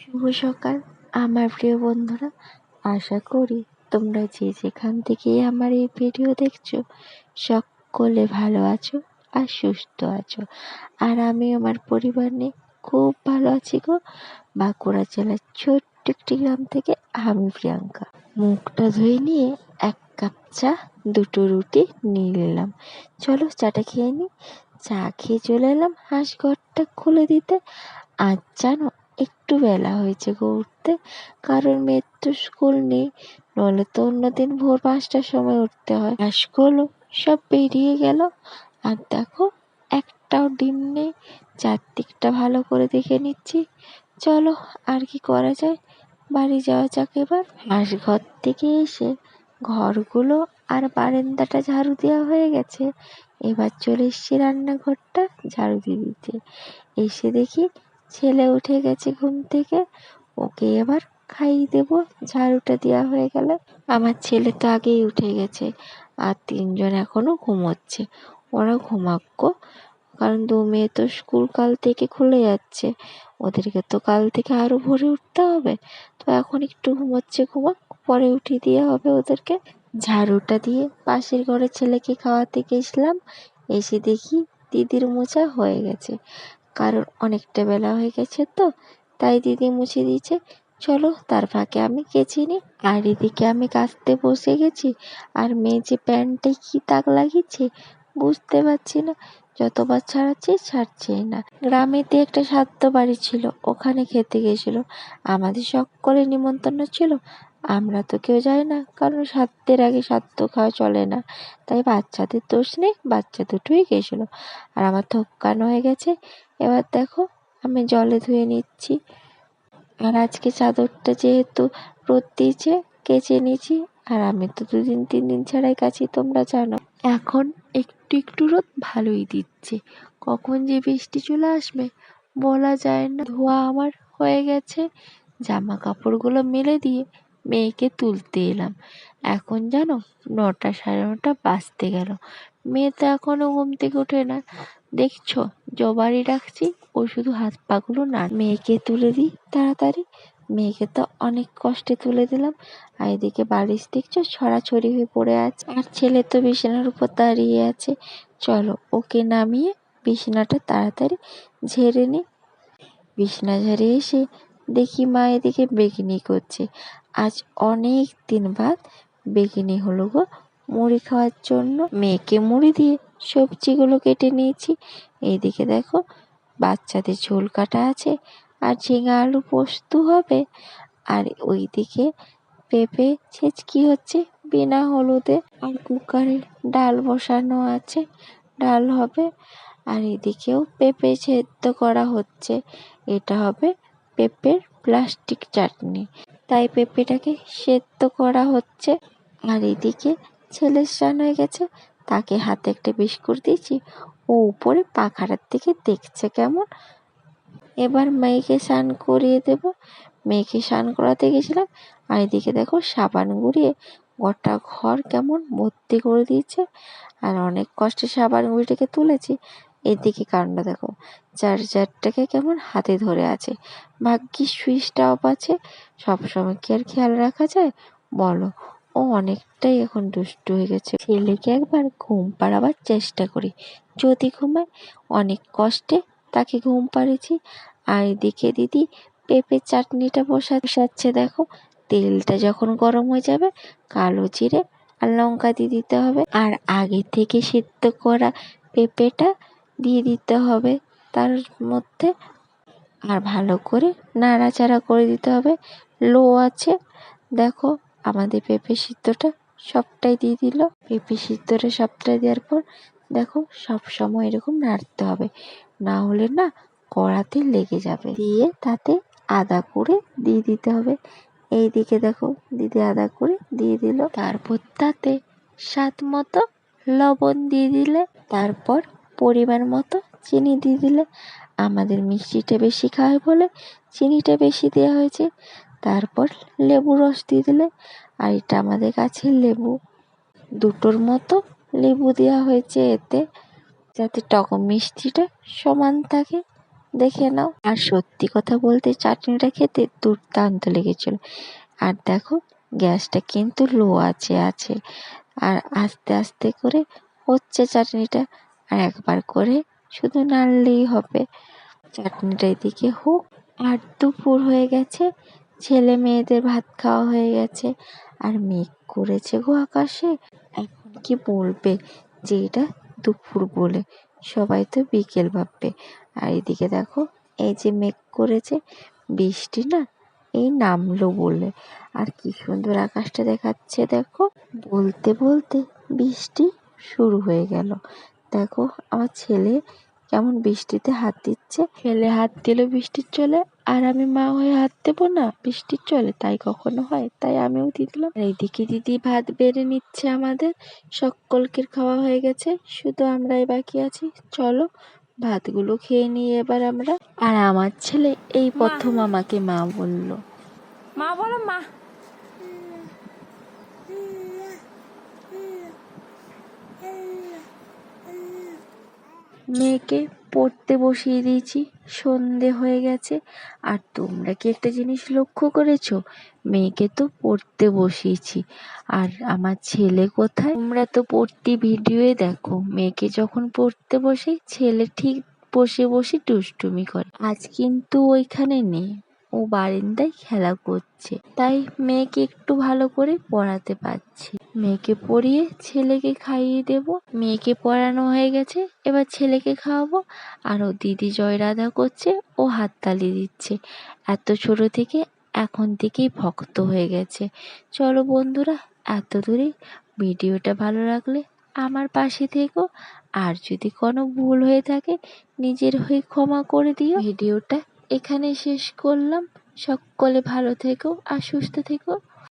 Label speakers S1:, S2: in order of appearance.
S1: শুভ সকাল আমার প্রিয় বন্ধুরা। আশা করি তোমরা যে যেখান থেকে আমার এই ভিডিও দেখছো সকলে ভালো আছো আর সুস্থ আছো। আর আমি আমার পরিবার নিয়ে খুব ভালো আছি গো। বাঁকুড়া জেলার ছোট্ট একটি গ্রাম থেকে আমি প্রিয়াঙ্কা। মুখটা ধুয়ে নিয়ে এক কাপ চা, দুটো রুটি নিয়ে নিলাম। চলো চাটা খেয়ে নিই। চা খেয়ে চলে এলাম হাঁস ঘরটা খুলে দিতে। আজ জানো একটু বেলা হয়েছে গো উঠতে, কারণ মেয়ের তো স্কুল নেই, নইলে তো অন্যদিন ভোর 5টার সময় উঠতে হয়। হাঁসগুলো সব বেরিয়ে গেল, আর দেখো একটাও ডিম নেই। চারদিকটা ভালো করে দেখে নিচ্ছি। চলো আর কি করা যায়, বাড়ি যাওয়া যাক এবার। হাঁস ঘর থেকে এসে ঘরগুলো আর বারান্দাটা ঝাড়ু দেওয়া হয়ে গেছে। এবার চলে এসছি রান্নাঘরটা ঝাড়ু দিয়ে দিতে। এসে দেখি ছেলে উঠে গেছে ঘুম থেকে, ওকে এবার খাইয়ে দেবো ঝাড়ুটা দেওয়া হয়ে গেলে। আমার ছেলে তো আগেই উঠে গেছে, আর তিনজন এখনো ঘুমোচ্ছে। ওরা ঘুমাক গো, কারণ দু মেয়ে তো স্কুল কাল থেকে খুলে যাচ্ছে, ওদেরকে তো কাল থেকে আরো ভোরে উঠতে হবে। তো এখন একটু ঘুমোচ্ছে, ঘুমাক, পরে উঠিয়ে দেওয়া হবে ওদেরকে। ঝাড়ুটা দিয়ে পাশের ঘরে ছেলেকে খাওয়াতে গেছিলাম। এসে দেখি দিদির মোছা হয়ে গেছে, কারণ অনেকটা বেলা হয়ে গেছে তো, তাই দিদি মুছে দিয়েছে। চলো তার ফাঁকে আমি কেচে নিই। আর এদিকে আমি কাচতে বসে গেছি, আর মেয়ে যে প্যান্টে কি দাগ লাগিয়েছে বুঝতে পারছি না। যতবার ছাড়াচ্ছি ছাড়ছেই না। গ্রামেতে একটা শ্রাদ্ধ বাড়ি ছিল, ওখানে খেতে গেছিল। আমাদের সকলের নিমন্ত্রণ ছিল, আমরা তো কেউ যাই না, কারণ শ্রাদ্ধের আগে শ্রাদ্ধ খাওয়া চলে না। তাই বাচ্চাদের দোষ নেই, বাচ্চা দুটোই গেছিল। আর আমার থক্কানো হয়ে গেছে। এবার দেখো আমি জলে ধুয়ে নিচ্ছি। আর আজকে চাদরটা যেহেতু রোদ দিয়েছে, কেচে নিয়েছি। আর আমি তো 2-3 দিন ছাড়াই কাচি, তোমরা জানো। এখন একটু একটু রোদ ভালোই দিচ্ছে, কখন যে বৃষ্টি চলে আসবে বলা যায় না। ধোয়া আমার হয়ে গেছে, জামা কাপড়গুলো মেলে দিয়ে মেয়েকে তুলতে এলাম। এখন জানো 9টা, 9:30 বাজতে গেল। মেয়ে তো এখনো ঘুম থেকে ওঠে না। দেখছো যবারই ডাকছি, ও শুধু হাত পাগুলো না। মেয়েকে তুলে দিই তাড়াতাড়ি। মেয়েকে তো অনেক কষ্টে তুলে দিলাম। আর এদিকে বালিশ দেখছো ছড়াছড়ি হয়ে পড়ে আছে, আর ছেলে তো বিছানার উপর দাঁড়িয়ে আছে। চলো ওকে নামিয়ে বিছানাটা তাড়াতাড়ি ঝেড়ে নি। বিছানা ঝেড়ে এসে দেখি মা এদিকে বেগনি করছে। আজ অনেক দিন বাদ বেগনি হলো গো, মুড়ি খাওয়ার জন্য। মেয়েকে মুড়ি দিয়ে সবজিগুলো কেটে নিয়েছি। এইদিকে দেখো বাচ্চাদের ঝোল কাটা আছে, আর ঝিঙা আলু পোস্ত হবে। আর ওইদিকে পেঁপে ছেঁচকি হচ্ছে বিনা হলুদে। আর কুকারে ডাল বসানো আছে, ডাল হবে। আর এদিকেও পেঁপে সেদ্ধ করা হচ্ছে, এটা হবে পেঁপের প্লাস্টিক চাটনি, তাই পেঁপেটাকে সেদ্ধ করা হচ্ছে। আর এদিকে ছেলের স্নান হয়ে গেছে, তাকে হাতে একটা বিস্কুট দিয়েছি, ও উপরে পাখাটার দিকে দেখছে কেমন। এবার মেয়েকে স্নান করিয়ে দেব। মেয়েকে স্নান করাতে গেছিলাম, আর এদিকে দেখো সাবান গুঁড়িয়ে গোটা ঘর কেমন ভর্তি করে দিয়েছে। আর অনেক কষ্টে সাবান গুঁড়িটাকে তুলেছি। এদিকে কাণ্ড দেখো, চার্জারটাকে কেমন হাতে ধরে আছে। ভাগ্যিস সুইচটা অফ আছে, সবসময় কি আর খেয়াল রাখা যায় বলো। ও অনেকটাই এখন দুষ্টু হয়ে গেছে। ছেলেকে একবার ঘুম পাড়াবার চেষ্টা করি, যদি ঘুমায়। অনেক কষ্টে তাকে ঘুম পাড়িয়েছি। আর এদিকে দিদি পেঁপে চাটনিটা বসাচ্ছে দেখো। তেলটা যখন গরম হয়ে যাবে, কালো জিরে আর লঙ্কা দিয়ে দিতে হবে, আর আগে থেকে সিদ্ধ করা পেঁপেটা দিয়ে দিতে হবে তার মধ্যে। আর ভালো করে নাড়াচাড়া করে দিতে হবে। লো আছে দেখো, আমাদের পেঁপে সিদ্ধটা সবটাই দিয়ে দিল। পেঁপে সিদ্ধটা সবটাই দেওয়ার পর দেখো সব সময় এরকম নাড়তে হবে, না হলে না কড়াতে লেগে যাবে। দিয়ে তাতে আদা করে দিয়ে দিতে হবে। এইদিকে দেখো দিদি আদা করে দিয়ে দিল। তারপর তাতে স্বাদ মতো লবণ দিয়ে দিলে, তারপর পরিমাণ মতো চিনি দিয়ে দিলে। আমাদের মিষ্টিটা বেশি খায় বলে চিনিটা বেশি দেওয়া হয়েছে। তারপর লেবু রস দিয়ে দিলে, আর এটা আমাদের গাছের লেবু, 2টোর মতো লেবু দেওয়া হয়েছে এতে, যাতে টক মিষ্টিটা সমান থাকে। দেখে নাও। আর সত্যি কথা বলতে চাটনিটা খেতে দুর্দান্ত লেগেছিল। আর দেখো গ্যাসটা কিন্তু লো আছে। আর আস্তে আস্তে করে হচ্ছে চাটনিটা। আর একবার করে শুধু নাড়লেই হবে। চাটনিটা এদিকে হোক। আর দুপুর হয়ে গেছে, ছেলে মেয়েদের ভাত খাওয়া হয়ে গেছে। আর মেঘ করেছে গো আকাশে। এখন কি বলবে যে এটা দুপুর বলে? সবাই তো বিকেল ভাববে। আর এদিকে দেখো এই যে মেঘ করেছে, বৃষ্টি না এই নামলো বলে। আর কি সুন্দর আকাশটা দেখাচ্ছে দেখো। বলতে বলতে বৃষ্টি শুরু হয়ে গেল। দেখো আমার ছেলে কেমন বৃষ্টিতে হাত দিচ্ছে। ছেলে হাত দিল বৃষ্টির জলে, আর আমি মা হয়ে হাত দেবো না বৃষ্টির জলে? তাই কখনো হয়? তাই আমিও দিয়ে দিলাম। আর এইদিকে দিদি ভাত বেড়ে নিচ্ছে আমাদের। সকলকে খাওয়া হয়ে গেছে, শুধু আমরাই বাকি আছি। চলো ভাতগুলো খেয়ে নিই এবার আমরা। আর আমার ছেলে এই প্রথম আমাকে মা বলল।
S2: মা বলো মা।
S1: মেয়েকে পড়তে বসিয়ে দিয়েছি, সন্ধে হয়ে গেছে। আর তোমরা কি একটা জিনিস লক্ষ্য করেছো? মেয়েকে তো পড়তে বসিয়েছি, আর আমার ছেলে কোথায়? তোমরা তো পড়তি ভিডিওয়ে দেখো, মেয়েকে যখন পড়তে বসে ছেলে ঠিক বসে বসে দুষ্টুমি করে। আজ কিন্তু ওইখানে নেই, ও বারান্দায় খেলা করছে। তাই মেয়েকে একটু ভালো করে পড়াতে পারছি। মেয়েকে পড়িয়ে ছেলেকে খাইয়ে দেব। মেয়েকে পড়ানো হয়ে গেছে, এবার ছেলেকে খাওয়াবো। আর ও দিদি জয়রাধা করছে, ও হাততালি দিচ্ছে। এত ছোট থেকে এখন থেকেই ভক্ত হয়ে গেছে। চলো বন্ধুরা, এত দূরে ভিডিওটা ভালো লাগলে আমার পাশে থেকো। আর যদি কোনো ভুল হয়ে থাকে নিজের হয়ে ক্ষমা করে দিও। ভিডিওটা এখানে শেষ করলাম। সকলে ভালো থেকো আর সুস্থ থেকো।